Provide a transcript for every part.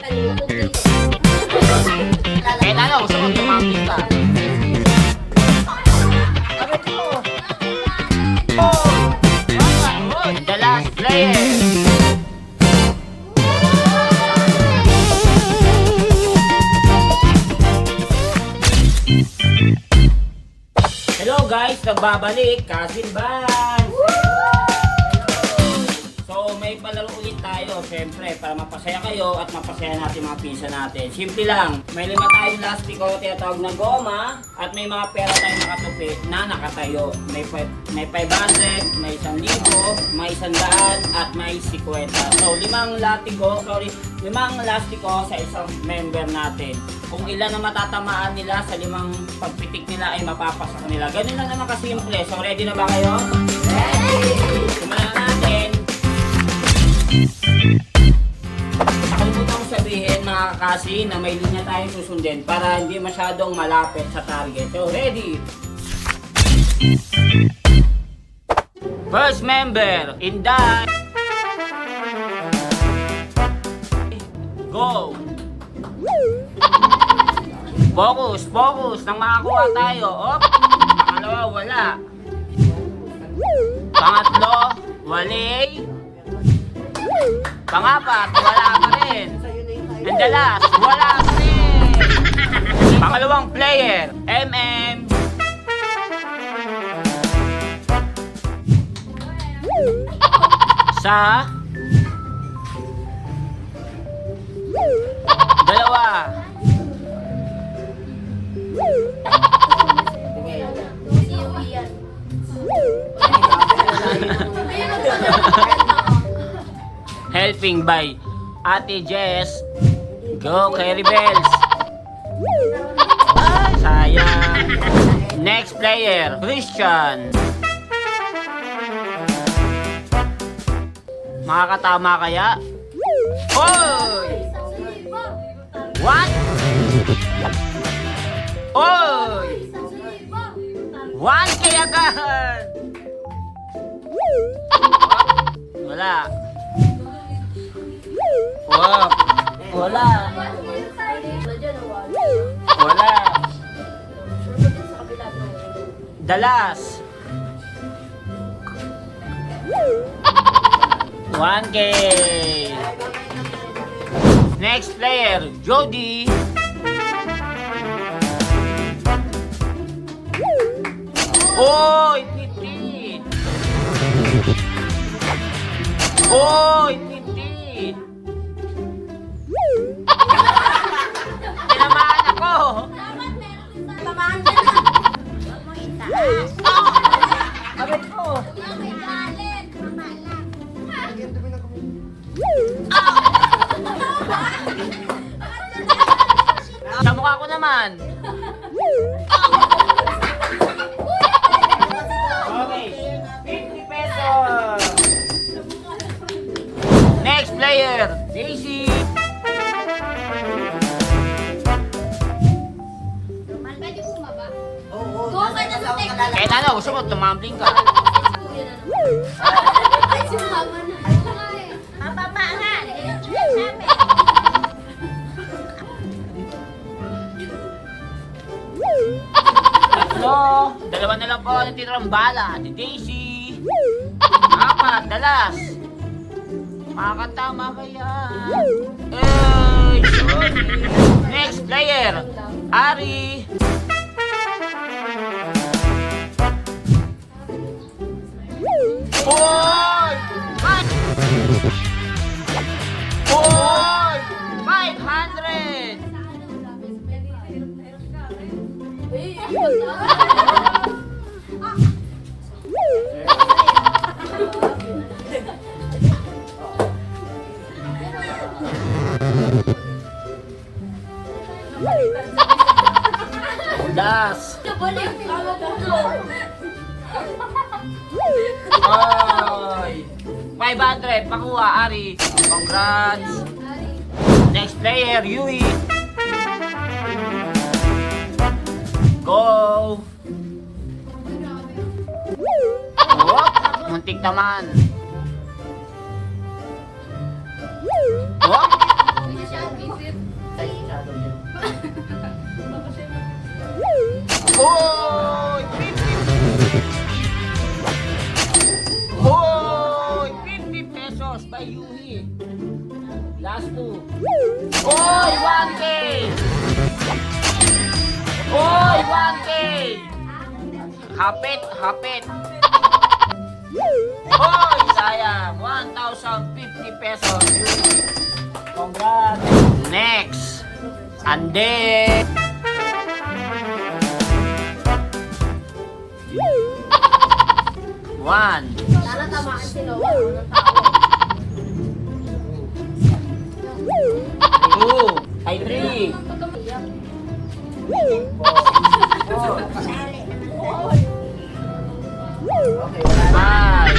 Eh, ano, gusto mo tumambling ka? The last player. Hello guys, nagbabalik Cousin Vance. So may palaro ulit tayo, syempre para mapasaya kayo at mapasaya natin mga pinsa natin. Simple lang, may 5 tayong lastiko, tinatawag na goma, at may mga pera tayong nakatupi na nakatayo. May 500, may 1,000, may 100 at may 50. So 5 lastiko sa isang member natin. Kung ilan na matatamaan nila sa 5 pagpitik nila ay mapapasa kanila. Ganun lang naman kasimple. So ready na ba kayo? Ready! Simulan natin. Nakalimutan ko sabihin mga kakasi na may linya tayong susundin para hindi masyadong malapit sa target. So ready! First member, Inday! Go! Focus, focus, nang makakuha tayo. Op, pangalawa, wala. Pangatlo, wali. Pangapat, wala pa rin. And the last, wala pa rin. Pangalawang player, MM. Sa dalawa. Helping by Ate Jess. Go Carry Bells. Ay, sayang. Next player, Christian. Makakatama kaya? Oy! What? Oy! 1K agad! Wala. Wow. Wala. Wala. Dalas. 1K. Next player, Jody. Oy, 50. Oy, 50. Tinamaan ako. Tamaan ka na. Huwag mo itaas. Abit ko. May galit. Mamalang. Sa mukha ko naman. Okay, 50 pesos. Next player, Daisy. Pwede bumaba. Oo. Go ka na sa text. Kahit ano, gusto mo, tumambling ka. Ay, sumama na. Mapamangan. Tatlo, 2 na lang po ang titirang bala. Ate Daisy. 4, dalas. Makakatama kaya? Ay, sorry. Next player, Ari. Oy! Oy! 500! Das. Oy! 500, pakuha, Ari. Congrats. Next player, Yui. Go! Oh, muntik naman. Oh, Oy, 1K! Oy, 1K! Hapit, hapit. Oy, sayang. 1,050 pesos. Congrats. Next. Ande. One. Sana tamaan si Noah. Unang tao. Two. Ay, three. Five.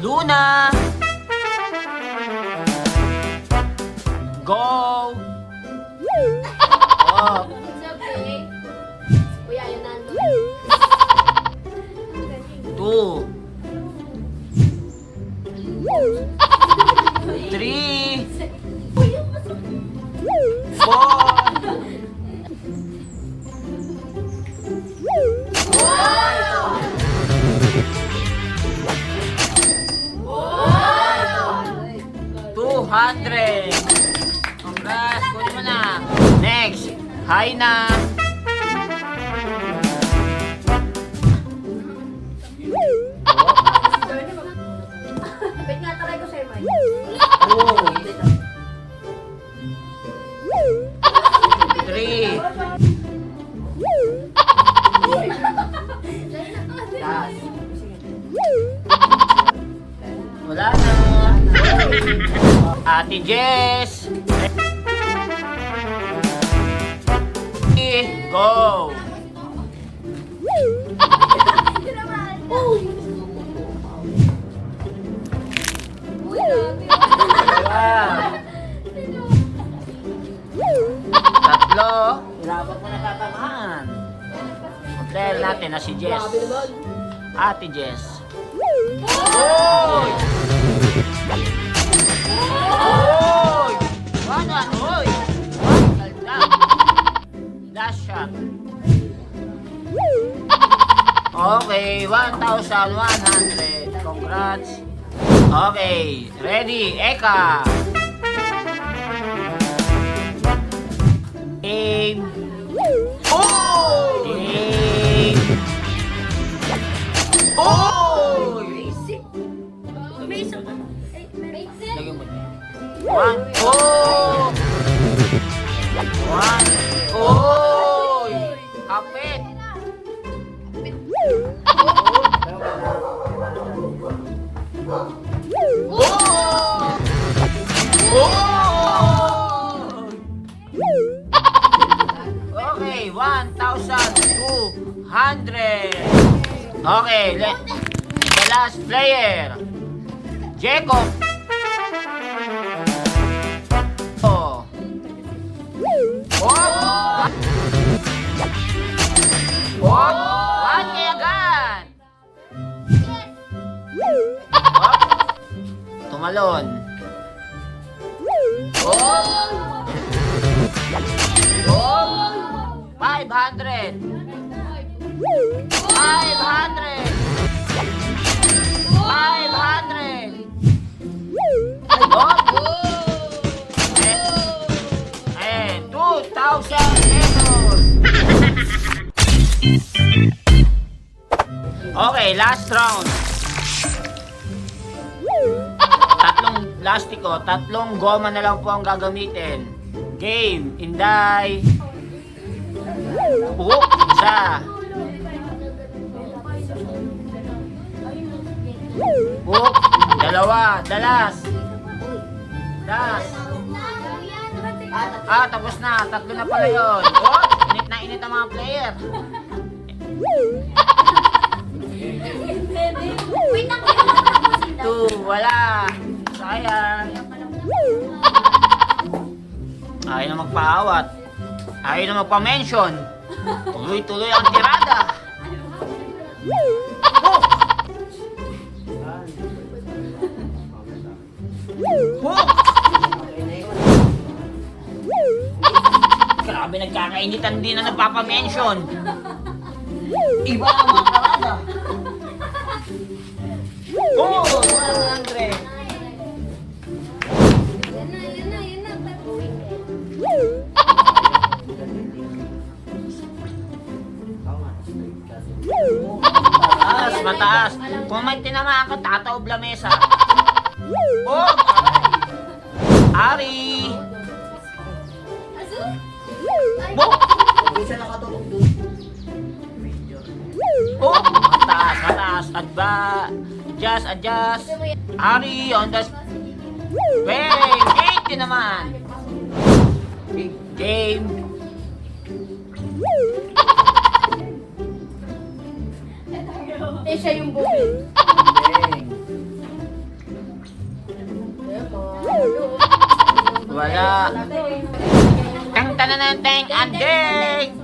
Luna. Go. Oh. It's okay. Kuya, yun nandun. Two. Three. Four. Wow! 200. Congrats. Kunin mo na. Next. Hi na. Wait nga, try ko sa'yo, Mike. Two. Three. Last. Wala na. Ate Jess. Go. Wow. Tatlo. Dapat mo natatamaan. Hotel natin na si Jess. Ate Jess. Oy! Oy! Wala, oy! Ganda. Last shot. Okay, 1,100. Congrats. Okay, ready, Eka. Aim. Oh! Aim. Oh! May isa pa. Lagyan mo. One. Oh! One. Oh! Kapit. Oh! Oh! Okay, 1,200. Okay, the last player. Jacob. Oh. Oh! Oh! 1K agad. Oh. Tumalon. Oh! Oh! 500. 500. 500. And 2,000 pesos. Okay, last round. Tatlong plastiko, tatlong goma na lang po ang gagamitin. Game, Inday. Isa. Dalawa, dalas. Tapos na. Tatlo na pala yun. Init na init ang mga player. Wait, ang tapusin daw. 2, wala. Sayang. Ayaw na magpaawat. Ayaw na magpa-mention. Tuloy-tuloy ang tirada. Grabe, nagkakainitan din na nagpapa-mention. Iba ang mga karada. Oh, 100. Yan na, yan na, pataas. Kung may tinamaan ka, tataob lamesa. Oh! Ari! Bo! Hindi siya nakatulog doon. Oh! Mataas. Adjust. Ari on the... Bang! Gate naman. Game. Siya yung bukid. Wala. Tang tanananteng andeng.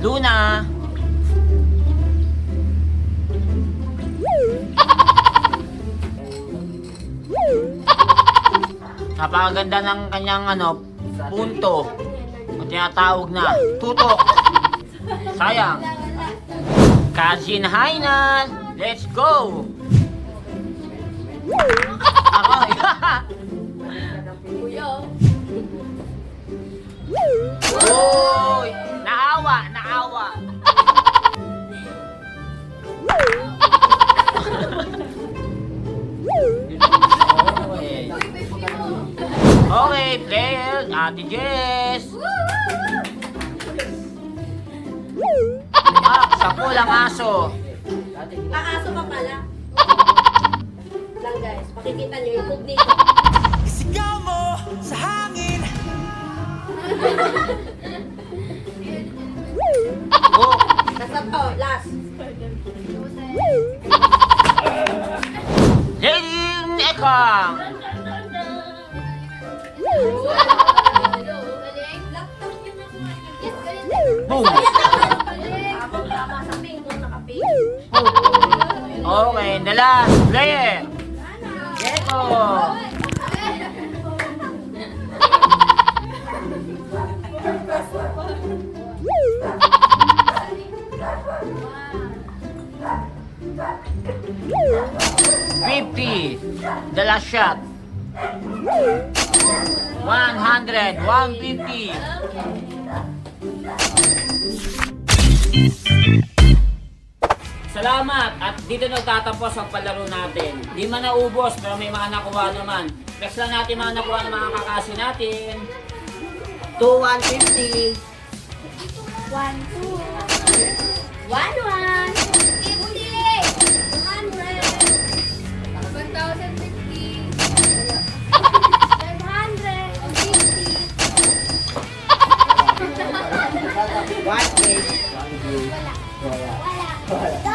Luna. Napakaganda ng kanyang punto. O tinatawag na tutok. Sayang. Kajin Hainan. Let's go. Ako. Uy! Naawa. Okay, player, Ate Jess. Sa pulang aso. Kaaso ka pala. Lang guys, pakikita nyo yung tug dito. Isigaw mo sa hangin. Oh, Nasa to, last. Lady Ekang. Boom. Tama sa pink, kung naka-pink. Okay, the last player. Gecko. $50. The last shot. 100. 150. Salamat! At dito nagtatapos ang palaro natin. Di man naubos pero may mga nakuha naman. Flex lang natin mga nakuha ng mga kakasi natin. 2,150. 1, 2. 1, 1. Uli! 1K. Wala.